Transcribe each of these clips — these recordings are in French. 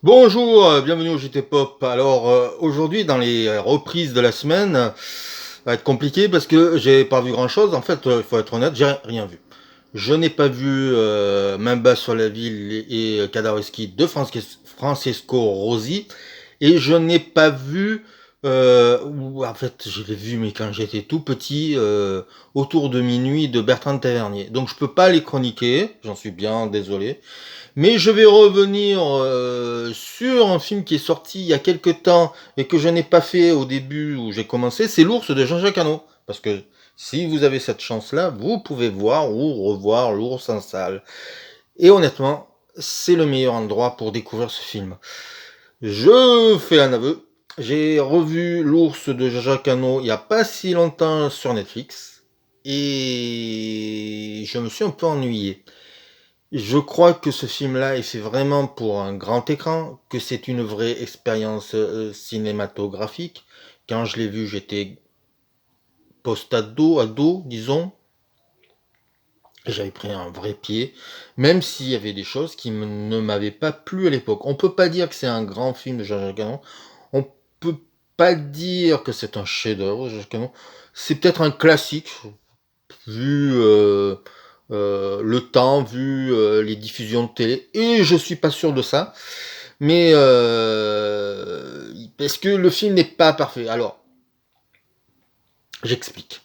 Bonjour, bienvenue au JT Pop. Alors aujourd'hui dans les reprises de la semaine, va être compliqué parce que j'ai pas vu grand chose. En fait, il faut être honnête, j'ai rien vu. Je n'ai pas vu Main basse sur la ville et Kadareski de Francesco Rosi et je n'ai pas vu ou en fait je l'ai vu mais quand j'étais tout petit autour de minuit de Bertrand Tavernier. Donc je peux pas les chroniquer, j'en suis bien désolé. Mais je vais revenir sur un film qui est sorti il y a quelque temps et que je n'ai pas fait au début où j'ai commencé, c'est L'Ours de Jean-Jacques Hano. Parce que si vous avez cette chance-là, vous pouvez voir ou revoir L'Ours en salle. Et honnêtement, c'est le meilleur endroit pour découvrir ce film. Je fais un aveu. J'ai revu L'Ours de Jean-Jacques Hano il n'y a pas si longtemps sur Netflix. Et je me suis un peu ennuyé. Je crois que ce film-là est fait vraiment pour un grand écran, que c'est une vraie expérience cinématographique. Quand je l'ai vu, j'étais ado, disons, et j'avais pris un vrai pied, même s'il y avait des choses qui ne m'avaient pas plu à l'époque. On peut pas dire que c'est un grand film de Jean-Jacques Hano, on peut pas dire que c'est un chef-d'œuvre de Jean-Jacques Hano. C'est peut-être un classique, vu le temps, vu les diffusions de télé, et je suis pas sûr de ça, mais parce que le film n'est pas parfait. Alors, j'explique.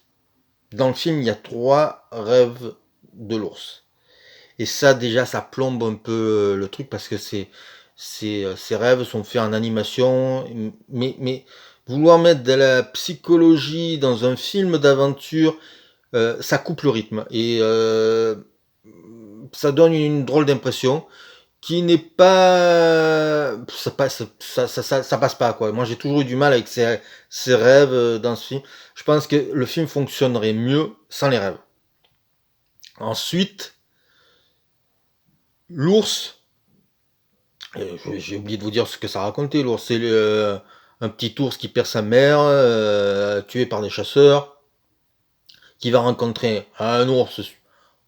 Dans le film, il y a 3 rêves de l'ours. Et ça, déjà, ça plombe un peu le truc, parce que ces rêves sont faits en animation, mais vouloir mettre de la psychologie dans un film d'aventure, ça coupe le rythme. Et ça donne une drôle d'impression qui n'est pas ça passe pas, quoi. Moi j'ai toujours eu du mal avec ces rêves dans ce film. Je pense que le film fonctionnerait mieux sans les rêves. Ensuite, l'ours, j'ai oublié de vous dire ce que ça racontait. L'ours, c'est un petit ours qui perd sa mère, tué par des chasseurs, qui va rencontrer un ours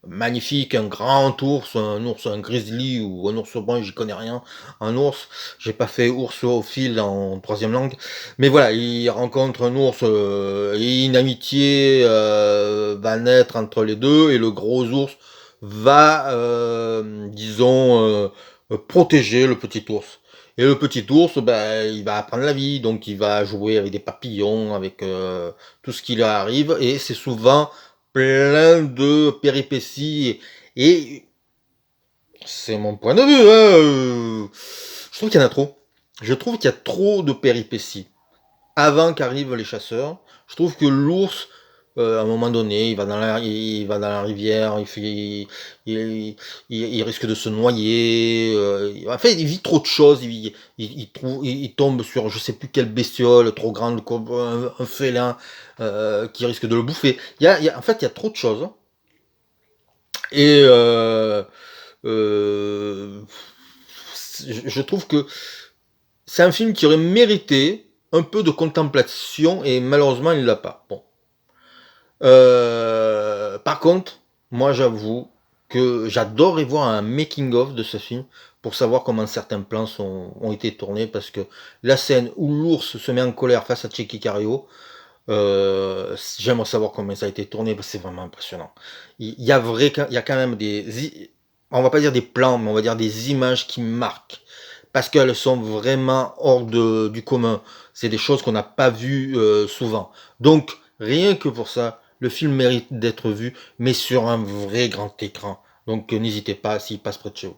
magnifique, un grand ours, un grizzly ou un ours brun, j'y connais rien. Un ours, j'ai pas fait ours au fil en troisième langue, mais voilà, il rencontre un ours et une amitié va naître entre les deux et le gros ours va, disons, protéger le petit ours. Et le petit ours, ben, il va apprendre la vie, donc il va jouer avec des papillons, avec tout ce qui lui arrive, et c'est souvent plein de péripéties et c'est mon point de vue, hein, je trouve qu'il y en a trop. Je trouve qu'il y a trop de péripéties. Avant qu'arrivent les chasseurs, je trouve que l'ours, à un moment donné, il va dans la rivière, il risque de se noyer. En fait, il vit trop de choses. Il tombe sur je sais plus quelle bestiole trop grande, comme un félin qui risque de le bouffer. En fait, il y a trop de choses. Et euh, je trouve que c'est un film qui aurait mérité un peu de contemplation et malheureusement il l'a pas. Bon. Par contre, moi j'avoue que j'adorerais voir un making of de ce film pour savoir comment certains plans ont été tournés, parce que la scène où l'ours se met en colère face à Checky Cario, j'aimerais savoir comment ça a été tourné, parce que c'est vraiment impressionnant. Il y a quand même on va pas dire des plans, mais on va dire des images qui marquent, parce qu'elles sont vraiment hors du commun. C'est des choses qu'on n'a pas vues souvent. Donc, rien que pour ça, le film mérite d'être vu, mais sur un vrai grand écran. Donc, n'hésitez pas s'il passe près de chez vous.